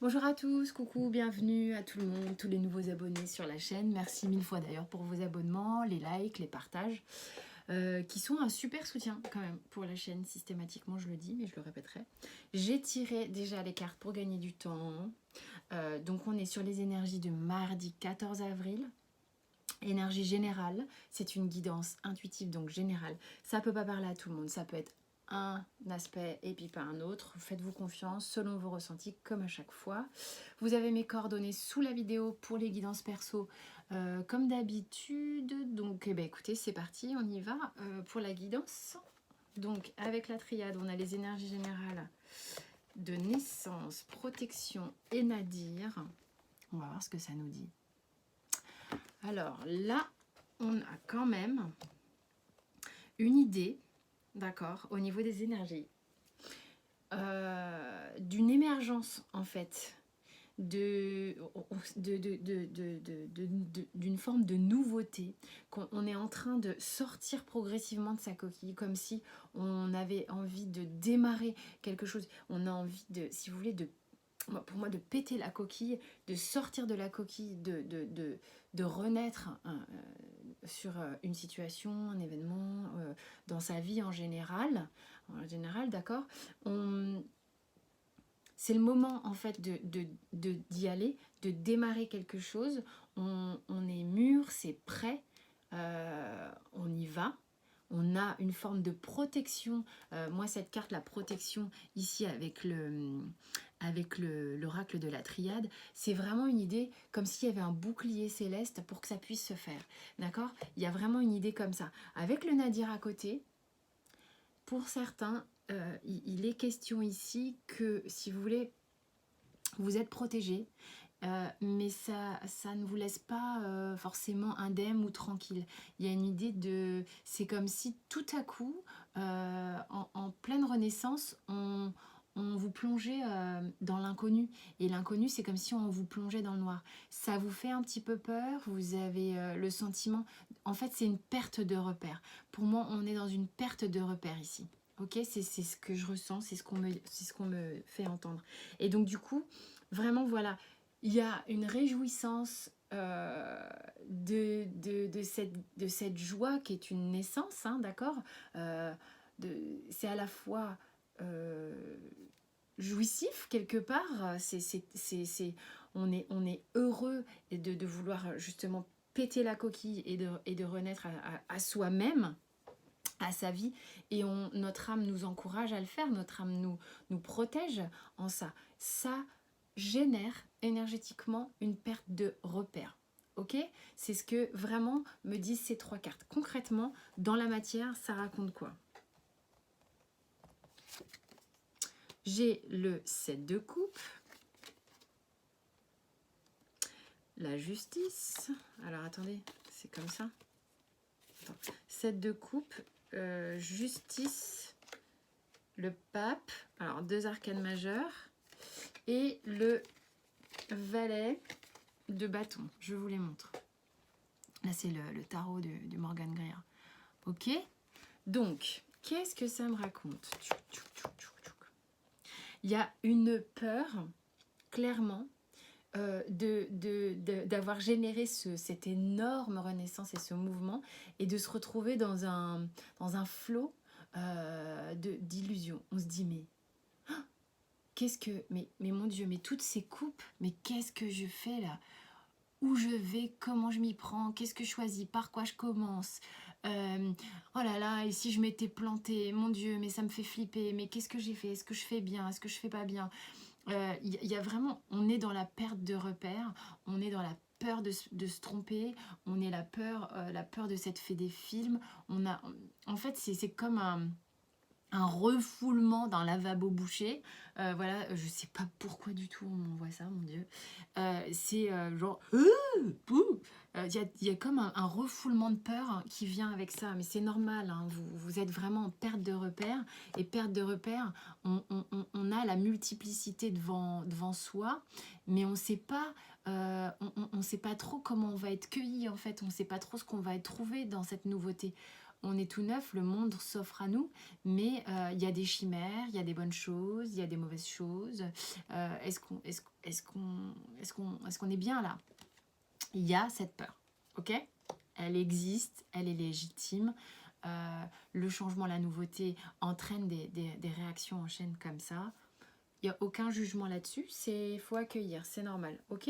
Bonjour à tous, coucou, bienvenue à tout le monde, tous les nouveaux abonnés sur la chaîne. Merci mille fois d'ailleurs pour vos abonnements, les likes, les partages, qui sont un super soutien quand même pour la chaîne. Systématiquement, je le dis, mais je le répéterai. J'ai tiré déjà les cartes pour gagner du temps. Donc on est sur les énergies de mardi 14 avril. Énergie générale, c'est une guidance intuitive, donc générale. Ça peut pas parler à tout le monde, ça peut être un aspect et puis pas un autre. Faites-vous confiance selon vos ressentis comme à chaque fois. Vous avez mes coordonnées sous la vidéo pour les guidances perso comme d'habitude. Donc eh ben, écoutez, c'est parti, on y va pour la guidance. Donc avec la triade, on a les énergies générales de naissance, protection et nadir. On va voir ce que ça nous dit. Alors là, on a quand même une idée, d'accord, au niveau des énergies, d'une émergence en fait, d'une forme de nouveauté, qu'on est en train de sortir progressivement de sa coquille, comme si on avait envie de démarrer quelque chose, on a envie de, si vous voulez, pour moi, de péter la coquille, de sortir de la coquille, de renaître sur une situation, un événement, dans sa vie en général, d'accord. C'est le moment en fait d'y aller, de démarrer quelque chose. On est mûr, c'est prêt, on y va. On a une forme de protection. Moi, cette carte, la protection, ici avec l'oracle de la triade, c'est vraiment une idée comme s'il y avait un bouclier céleste pour que ça puisse se faire. D'accord? Il y a vraiment une idée comme ça. Avec le nadir à côté, pour certains, il est question ici que, si vous voulez, vous êtes protégé, mais ça ne vous laisse pas forcément indemne ou tranquille. Il y a une idée de... C'est comme si tout à coup, en pleine renaissance, on vous plongeait dans l'inconnu. Et l'inconnu, c'est comme si on vous plongeait dans le noir. Ça vous fait un petit peu peur, vous avez le sentiment... En fait, c'est une perte de repère. Pour moi, on est dans une perte de repère ici. Ok, c'est ce que je ressens, c'est ce qu'on me fait entendre. Et donc, du coup, vraiment, voilà, il y a une réjouissance de cette joie qui est une naissance, hein, d'accord. C'est à la fois jouissif quelque part, on est heureux de vouloir justement péter la coquille et de renaître à soi-même, à sa vie, et notre âme nous encourage à le faire, notre âme nous protège en ça. Ça génère énergétiquement une perte de repère. Ok, c'est ce que vraiment me disent ces trois cartes. Concrètement, dans la matière, ça raconte quoi? J'ai le 7 de coupe, la justice. Alors attendez, c'est comme ça. Attends. 7 de coupe, justice, le pape, alors deux arcanes majeures, et le valet de bâton. Je vous les montre. Là, c'est le tarot de Morgane Greer. Ok? Donc, qu'est-ce que ça me raconte? Il y a une peur, clairement, d'avoir généré cette énorme renaissance et ce mouvement, et de se retrouver dans un flot d'illusions. On se dit, mais mais mon Dieu, mais toutes ces coupes, mais qu'est-ce que je fais là? Où je vais, comment je m'y prends, qu'est-ce que je choisis, par quoi je commence, oh là là, et si je m'étais plantée, mon Dieu, mais ça me fait flipper, mais qu'est-ce que j'ai fait, est-ce que je fais bien, est-ce que je fais pas bien, y a vraiment, on est dans la perte de repères, on est dans la peur de se tromper, on est la peur de s'être fait des films, en fait c'est comme un refoulement d'un lavabo bouché. Voilà, je sais pas pourquoi du tout on m'envoie ça, mon Dieu. C'est genre... Il y a comme un refoulement de peur qui vient avec ça, mais c'est normal, hein, vous êtes vraiment en perte de repère, et perte de repère, on a la multiplicité devant soi, mais on sait pas... on sait pas trop comment on va être cueilli, en fait, on sait pas trop ce qu'on va trouver dans cette nouveauté. on est tout neuf, le monde s'offre à nous, mais il y a des chimères, il y a des bonnes choses, il y a des mauvaises choses. Est-ce qu'on est bien là? Il y a cette peur, ok? Elle existe, elle est légitime. Le changement, la nouveauté entraîne des réactions en chaîne comme ça. Il n'y a aucun jugement là-dessus, il faut accueillir, c'est normal, ok?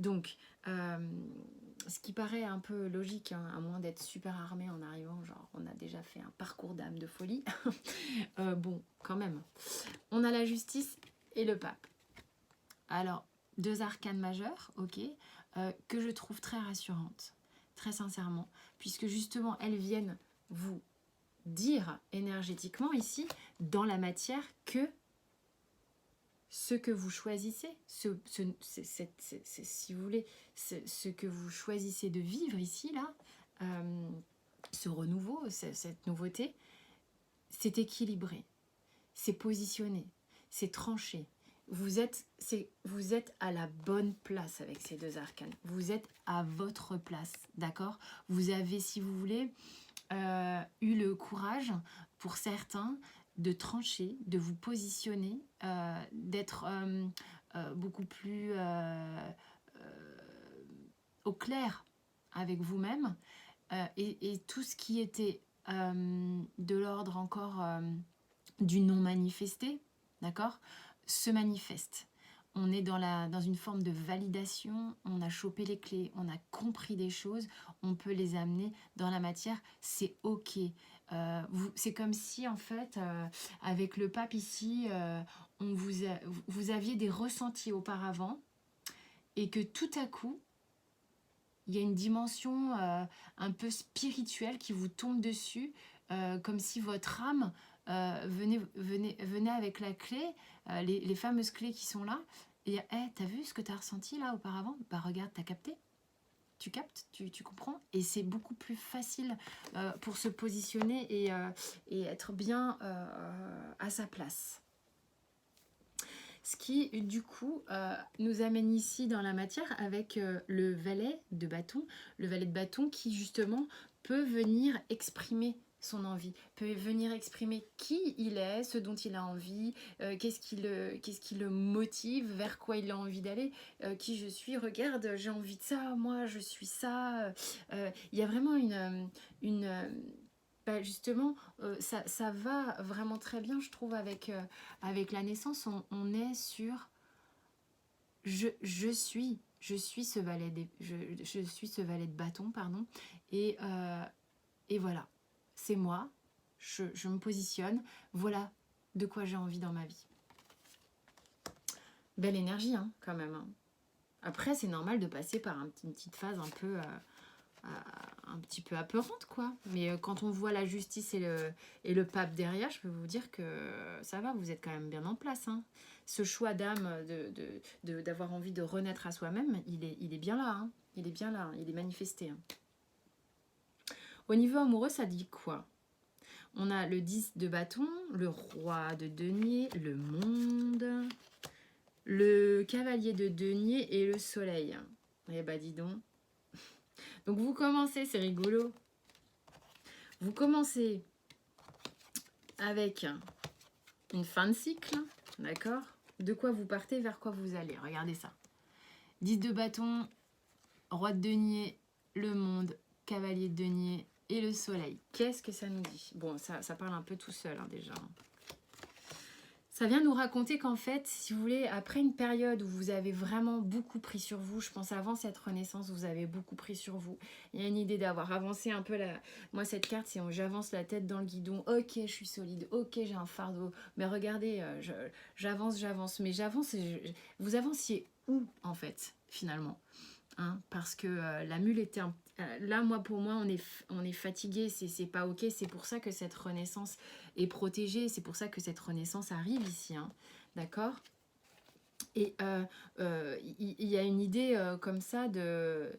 Donc, ce qui paraît un peu logique, hein, à moins d'être super armé en arrivant, genre on a déjà fait un parcours d'âme de folie, bon, quand même. On a la justice et le pape. Alors, 2 arcanes majeures, ok, que je trouve très rassurantes, très sincèrement, puisque justement, elles viennent vous dire énergétiquement ici, dans la matière, que ce que vous choisissez, si vous voulez, ce que vous choisissez de vivre ici, là, ce renouveau, cette nouveauté, c'est équilibré, c'est positionné, c'est tranché. Vous êtes à la bonne place avec ces 2 arcanes. Vous êtes à votre place, d'accord? Vous avez, si vous voulez, eu le courage, pour certains, de trancher, de vous positionner, d'être beaucoup plus au clair avec vous-même, et tout ce qui était de l'ordre encore du non manifesté, d'accord, se manifeste. On est dans une forme de validation, on a chopé les clés, on a compris des choses, on peut les amener dans la matière, c'est ok. C'est comme si en fait, avec le pape ici, vous aviez des ressentis auparavant et que tout à coup, il y a une dimension un peu spirituelle qui vous tombe dessus, comme si votre âme venait avec la clé, les fameuses clés qui sont là, et hey, t'as vu ce que t'as ressenti là auparavant? Bah regarde, t'as capté? Tu captes, tu comprends, et c'est beaucoup plus facile pour se positionner et être bien à sa place. Ce qui, du coup, nous amène ici dans la matière avec le valet de bâton. Le valet de bâton qui, justement, peut venir exprimer son envie, peut venir exprimer qui il est, ce dont il a envie, qu'est-ce qui le motive, vers quoi il a envie d'aller, qui je suis, regarde, j'ai envie de ça, moi je suis ça. Il y a vraiment justement, ça va vraiment très bien, je trouve, avec la naissance. On est sur je suis ce valet je suis ce valet de bâton, pardon, et voilà, c'est moi, je me positionne, voilà de quoi j'ai envie dans ma vie. Belle énergie, hein, quand même, hein. Après, c'est normal de passer par une petite phase un petit peu apeurante, quoi. Mais quand on voit la justice et le pape derrière, je peux vous dire que ça va, vous êtes quand même bien en place, hein. Ce choix d'âme, d'avoir envie de renaître à soi-même, il est bien là, hein. Il est bien là, hein. Il est manifesté, hein. Au niveau amoureux, ça dit quoi? On a le 10 de bâton, le roi de denier, le monde, le cavalier de denier et le soleil. Eh bah dis donc. Donc vous commencez, c'est rigolo. Vous commencez avec une fin de cycle, d'accord? De quoi vous partez, vers quoi vous allez. Regardez ça. 10 de bâton, roi de denier, le monde, cavalier de denier et le soleil. Qu'est-ce que ça nous dit? Bon, ça parle un peu tout seul, hein, déjà. Ça vient nous raconter qu'en fait, si vous voulez, après une période où vous avez vraiment beaucoup pris sur vous, je pense avant cette renaissance, vous avez beaucoup pris sur vous. Il y a une idée d'avoir avancé un peu Moi, cette carte, c'est j'avance la tête dans le guidon. Ok, je suis solide. Ok, j'ai un fardeau. Mais regardez, j'avance. Mais j'avance et vous avanciez où, en fait, finalement, hein? Parce que la mule était... Là, pour moi, on est fatigué. C'est pas ok. C'est pour ça que cette renaissance est protégée. C'est pour ça que cette renaissance arrive ici, hein. D'accord? Et il y a une idée comme ça de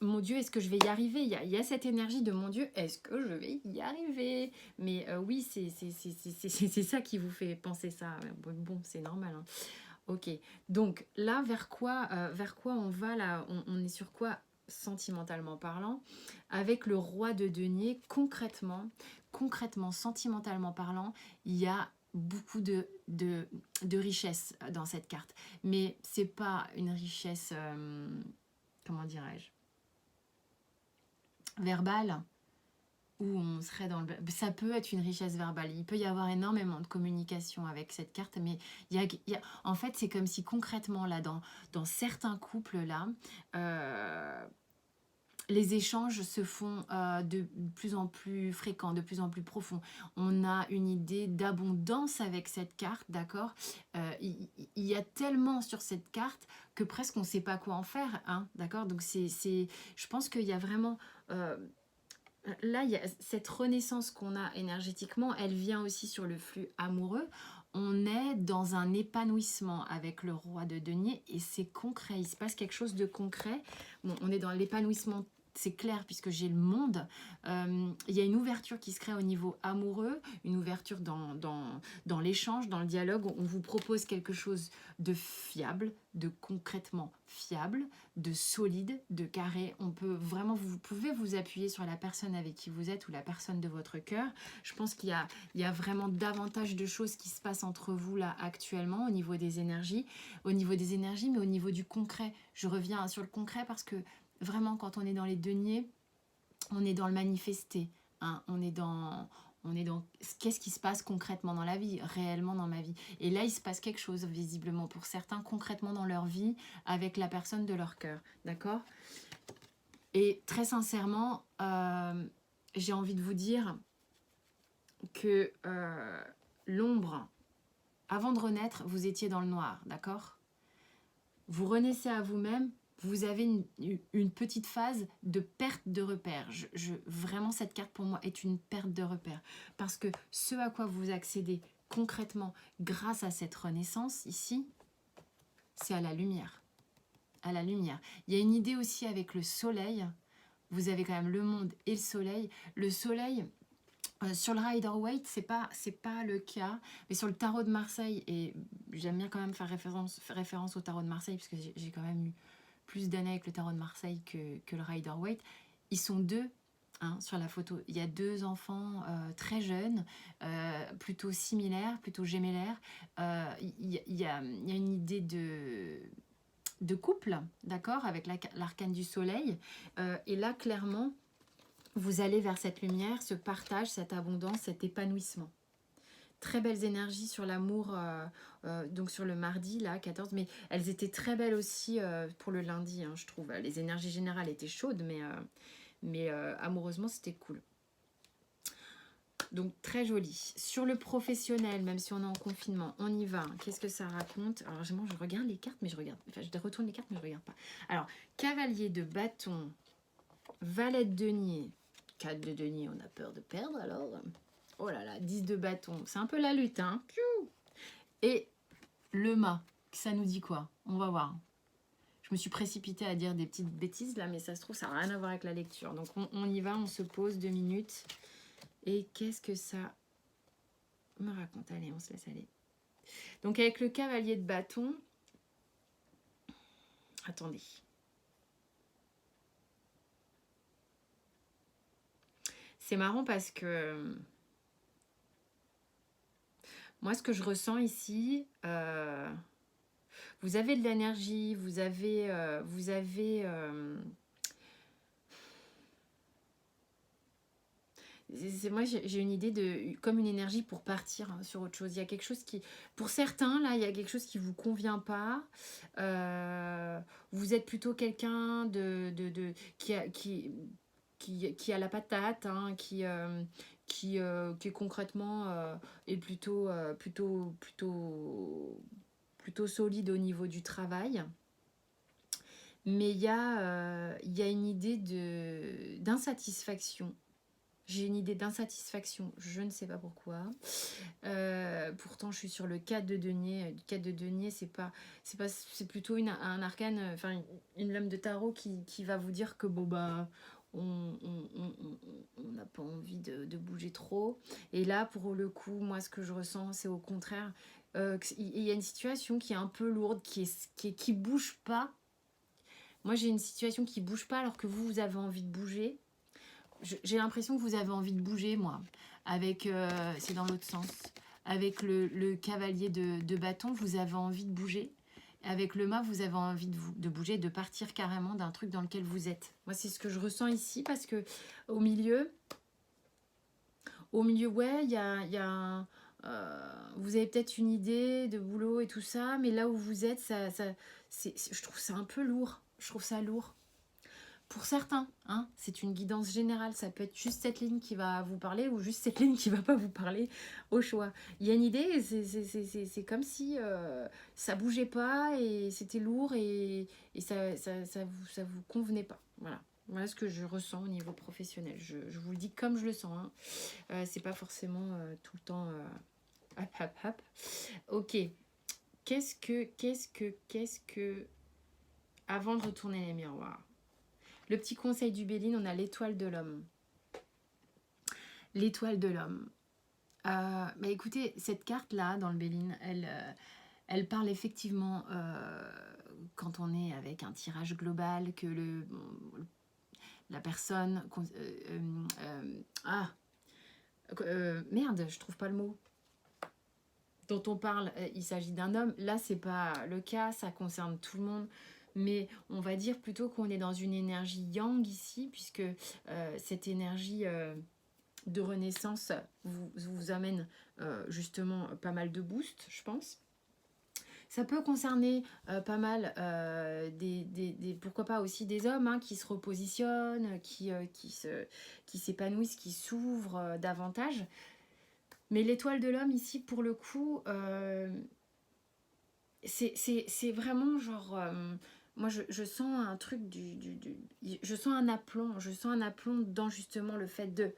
mon Dieu, est-ce que je vais y arriver? Il y a cette énergie de mon Dieu, est-ce que je vais y arriver? Mais oui, c'est ça qui vous fait penser ça. Bon, c'est normal, hein. Ok, donc là, vers quoi on va là? On est sur quoi? sentimentalement parlant. Avec le roi de denier, concrètement, sentimentalement parlant, il y a beaucoup de richesse dans cette carte. Mais c'est pas une richesse, comment dirais-je, verbale, où on serait dans le... Ça peut être une richesse verbale. Il peut y avoir énormément de communication avec cette carte, mais en fait, c'est comme si concrètement, là, dans certains couples, là, les échanges se font de plus en plus fréquents, de plus en plus profonds. On a une idée d'abondance avec cette carte, d'accord. Il y a tellement sur cette carte que presque on ne sait pas quoi en faire, hein, d'accord. Donc je pense qu'il y a vraiment... là, il y a cette renaissance qu'on a énergétiquement, elle vient aussi sur le flux amoureux. On est dans un épanouissement avec le roi de denier et c'est concret, il se passe quelque chose de concret. Bon, on est dans l'épanouissement, c'est clair puisque j'ai le monde. Il y a une ouverture qui se crée au niveau amoureux, une ouverture dans l'échange, dans le dialogue. On vous propose quelque chose de fiable, de concrètement fiable, de solide, de carré. On peut vraiment, vous pouvez vous appuyer sur la personne avec qui vous êtes ou la personne de votre cœur. Je pense qu'il y a vraiment davantage de choses qui se passent entre vous là actuellement au niveau des énergies, mais au niveau du concret. Je reviens sur le concret parce que vraiment quand on est dans les deniers, on est dans le manifester, hein, on est dans qu'est-ce qui se passe concrètement dans la vie, réellement dans ma vie. Et là, il se passe quelque chose, visiblement, pour certains, concrètement dans leur vie, avec la personne de leur cœur, d'accord? Et très sincèrement, j'ai envie de vous dire que l'ombre, avant de renaître, vous étiez dans le noir, d'accord? Vous renaissez à vous-même, vous avez une petite phase de perte de repère. Vraiment, cette carte pour moi est une perte de repère. Parce que ce à quoi vous accédez concrètement grâce à cette renaissance ici, c'est à la lumière. À la lumière. Il y a une idée aussi avec le soleil. Vous avez quand même le monde et le soleil. Le soleil, sur le Rider-Waite, c'est pas le cas. Mais sur le tarot de Marseille, et j'aime bien quand même faire référence au tarot de Marseille, parce que j'ai quand même eu plus d'années avec le tarot de Marseille que le Rider-Waite. Ils sont deux, hein, sur la photo. Il y a deux enfants très jeunes, plutôt similaires, plutôt gémellaires. Il y a une idée de couple, d'accord, avec l'arcane du soleil. Et là, clairement, vous allez vers cette lumière, ce partage, cette abondance, cet épanouissement. Très belles énergies sur l'amour, donc sur le mardi, là, 14, mais elles étaient très belles aussi pour le lundi, hein, je trouve. Les énergies générales étaient chaudes, mais amoureusement, c'était cool. Donc, très joli. Sur le professionnel, même si on est en confinement, on y va. Qu'est-ce que ça raconte? Alors, je regarde les cartes, mais je regarde. Enfin, je retourne les cartes, mais je regarde pas. Alors, cavalier de bâton, valet de denier, 4 de denier, on a peur de perdre, alors... Oh là là, 10 de bâton. C'est un peu la lutte, hein. Et le mât, ça nous dit quoi? On va voir. Je me suis précipitée à dire des petites bêtises là, mais ça se trouve, ça n'a rien à voir avec la lecture. Donc on y va, on se pose 2 minutes. Et qu'est-ce que ça me raconte? Allez, on se laisse aller. Donc avec le cavalier de bâton... Attendez. C'est marrant parce que... Moi, ce que je ressens ici, vous avez de l'énergie, vous avez moi, j'ai une idée de comme une énergie pour partir sur autre chose. Il y a quelque chose qui, pour certains, là, il y a quelque chose qui vous convient pas. Vous êtes plutôt quelqu'un qui a la patate, hein, qui est concrètement est plutôt solide au niveau du travail. Mais il y a une idée d'insatisfaction. J'ai une idée d'insatisfaction, je ne sais pas pourquoi. Pourtant, je suis sur le 4 de denier. Le 4 de denier, c'est plutôt un arcane, enfin une lame de tarot qui va vous dire que bon bah on n'a pas envie de bouger trop. Et là, pour le coup, moi, ce que je ressens, c'est au contraire, il y a une situation qui est un peu lourde, qui bouge pas, Moi, j'ai une situation qui bouge pas alors que vous avez envie de bouger. J'ai l'impression que vous avez envie de bouger, moi. Avec, c'est dans l'autre sens. Avec le cavalier de bâton, vous avez envie de bouger. Avec le mât, vous avez envie de bouger, de partir carrément d'un truc dans lequel vous êtes. Moi, c'est ce que je ressens ici parce que au milieu, ouais, vous avez peut-être une idée de boulot et tout ça, mais là où vous êtes, je trouve ça un peu lourd. Je trouve ça lourd. Pour certains, hein, c'est une guidance générale. Ça peut être juste cette ligne qui va vous parler ou juste cette ligne qui ne va pas vous parler au choix. Il y a une idée, c'est comme si ça bougeait pas et c'était lourd et ça vous convenait pas. Voilà. Voilà ce que je ressens au niveau professionnel. Je vous le dis comme je le sens. Hein. C'est pas forcément tout le temps hop, hop, hop. Ok. Qu'est-ce que... Avant de retourner les miroirs. Le petit conseil du Béline, on a l'étoile de l'homme. L'étoile de l'homme. Bah écoutez, cette carte-là, dans le Béline, elle parle effectivement, quand on est avec un tirage global, que la personne... merde, je trouve pas le mot. Dont on parle, il s'agit d'un homme. Là, c'est pas le cas, ça concerne tout le monde. Mais on va dire plutôt qu'on est dans une énergie yang ici, puisque cette énergie de renaissance vous amène justement pas mal de boost, je pense. Ça peut concerner pas mal, pourquoi pas aussi des hommes hein, qui se repositionnent, qui s'épanouissent, qui s'ouvrent davantage. Mais l'étoile de l'homme ici, pour le coup, c'est vraiment genre... moi, je sens un truc je sens un aplomb dans justement le fait de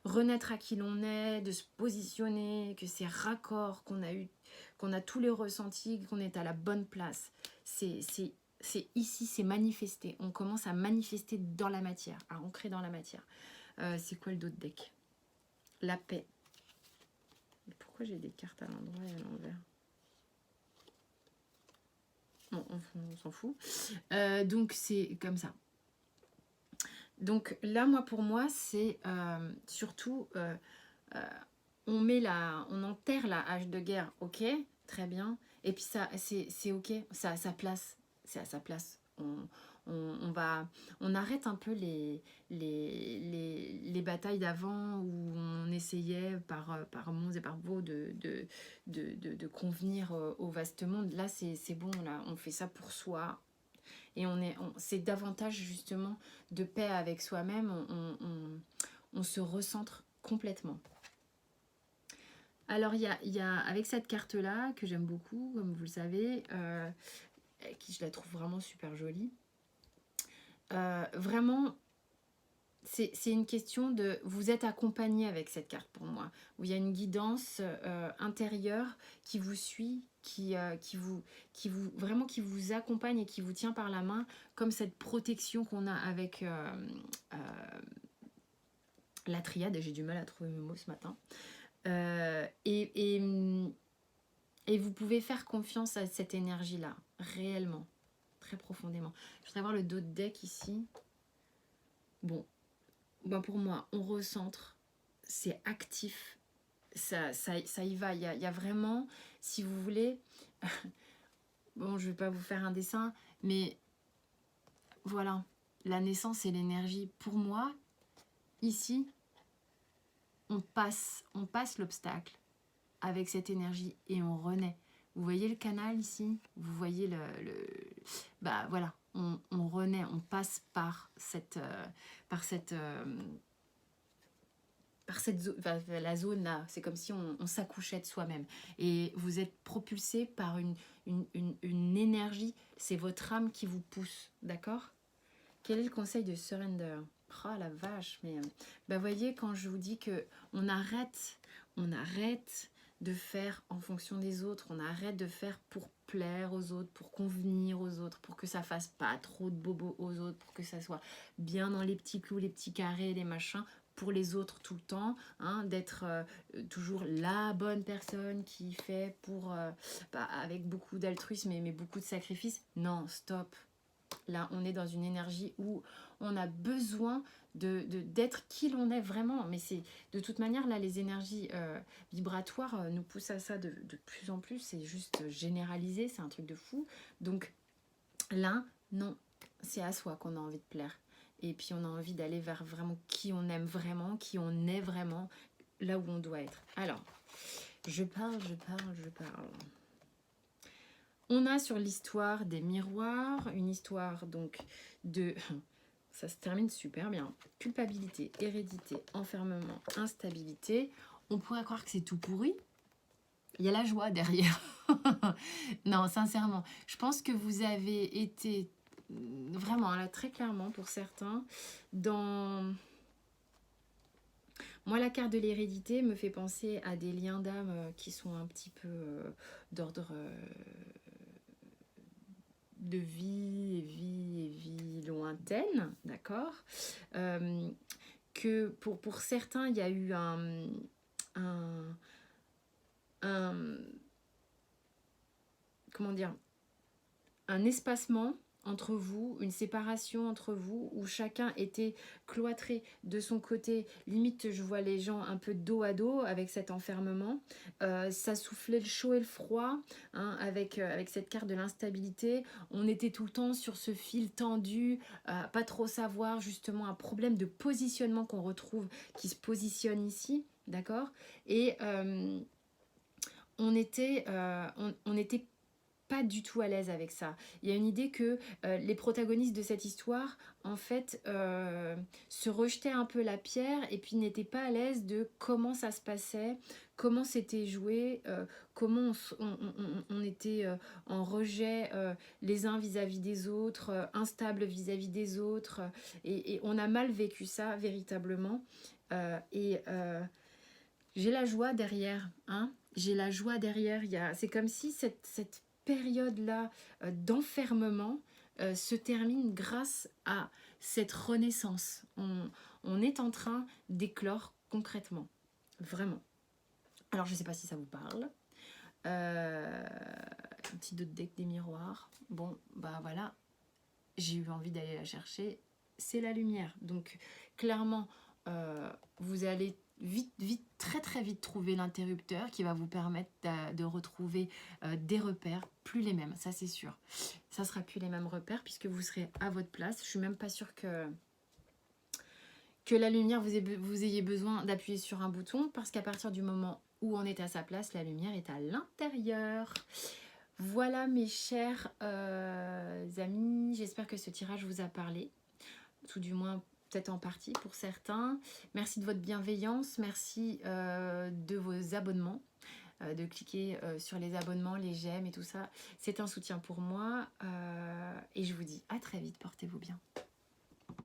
renaître à qui l'on est, de se positionner, que c'est raccord, qu'on a tous les ressentis, qu'on est à la bonne place. C'est ici, c'est manifesté. On commence à manifester dans la matière, à ancrer dans la matière. C'est quoi le dos de deck? La paix. Pourquoi j'ai des cartes à l'endroit et à l'envers? Bon, on s'en fout. Donc, c'est comme ça. Donc là, pour moi, c'est surtout... on enterre la hache de guerre, ok, très bien. Et puis ça, c'est ok, ça a sa place. C'est à sa place. On arrête un peu les batailles d'avant où on essayait par monts et par beaux de convenir au vaste monde. Là, c'est bon, là, on fait ça pour soi. Et c'est davantage justement de paix avec soi-même. On se recentre complètement. Alors, il y a avec cette carte-là, que j'aime beaucoup, comme vous le savez, qui je la trouve vraiment super jolie. Vraiment, c'est une question de... Vous êtes accompagné avec cette carte pour moi, où il y a une guidance intérieure qui vous suit, qui vous accompagne et qui vous tient par la main, comme cette protection qu'on a avec la triade. J'ai du mal à trouver mes mots ce matin. Et vous pouvez faire confiance à cette énergie-là, réellement, très profondément. Je voudrais voir le dos de deck ici. Bon, pour moi, on recentre, c'est actif, ça y va. Il y a vraiment, si vous voulez, bon, je ne vais pas vous faire un dessin, mais voilà, la naissance et l'énergie. Pour moi, ici, on passe l'obstacle avec cette énergie et on renaît. Vous voyez le canal ici? Vous voyez bah voilà, on renaît, on passe par la zone là. C'est comme si on s'accouchait de soi-même. Et vous êtes propulsé par une énergie. C'est votre âme qui vous pousse, d'accord? Quel est le conseil de surrender? Oh la vache, mais voyez, quand je vous dis que on arrête de faire en fonction des autres, on arrête de faire pour plaire aux autres, pour convenir aux autres, pour que ça fasse pas trop de bobo aux autres, pour que ça soit bien dans les petits clous, les petits carrés, les machins, pour les autres tout le temps, hein, d'être toujours la bonne personne qui fait pour avec beaucoup d'altruisme mais beaucoup de sacrifices. Non, stop. Là, on est dans une énergie où on a besoin d'être qui l'on est vraiment. Mais c'est de toute manière, là, les énergies vibratoires nous poussent à ça de plus en plus. C'est juste généralisé, c'est un truc de fou. Donc là, non, c'est à soi qu'on a envie de plaire. Et puis on a envie d'aller vers vraiment qui on aime vraiment, qui on est vraiment, là où on doit être. Alors, je parle. On a sur l'histoire des miroirs, une histoire donc de... Ça se termine super bien. Culpabilité, hérédité, enfermement, instabilité. On pourrait croire que c'est tout pourri. Il y a la joie derrière. Non, sincèrement, je pense que vous avez été vraiment, là, très clairement pour certains, dans... Moi, la carte de l'hérédité me fait penser à des liens d'âme qui sont un petit peu d'ordre de vie lointaine, d'accord. Que pour certains, il y a eu un comment dire, un espacement entre vous, une séparation entre vous, où chacun était cloîtré de son côté. Limite, je vois les gens un peu dos à dos avec cet enfermement. Ça soufflait le chaud et le froid, hein, avec cette carte de l'instabilité. On était tout le temps sur ce fil tendu, pas trop savoir, justement, un problème de positionnement qu'on retrouve, qui se positionne ici, d'accord. Et on était pas du tout à l'aise avec ça. Il y a une idée que les protagonistes de cette histoire, en fait, se rejetaient un peu la pierre et puis n'étaient pas à l'aise de comment ça se passait, comment c'était joué, comment on était en rejet les uns vis-à-vis des autres, instables vis-à-vis des autres. Et on a mal vécu ça, véritablement. J'ai la joie derrière, hein. J'ai la joie derrière. C'est comme si cette période-là d'enfermement se termine grâce à cette renaissance. On est en train d'éclore concrètement, vraiment. Alors, je ne sais pas si ça vous parle. Un petit d'autres deck des miroirs. Bon, bah voilà, j'ai eu envie d'aller la chercher. C'est la lumière. Donc, clairement, vous allez vite, très vite trouver l'interrupteur qui va vous permettre de retrouver des repères, plus les mêmes, ça c'est sûr. Ça sera plus les mêmes repères puisque vous serez à votre place. Je suis même pas sûre que la lumière, vous ayez besoin d'appuyer sur un bouton parce qu'à partir du moment où on est à sa place, la lumière est à l'intérieur. Voilà mes chers amis, j'espère que ce tirage vous a parlé, tout du moins peut-être en partie pour certains. Merci de votre bienveillance, merci de vos abonnements, de cliquer sur les abonnements, les j'aime et tout ça. C'est un soutien pour moi et je vous dis à très vite, portez-vous bien.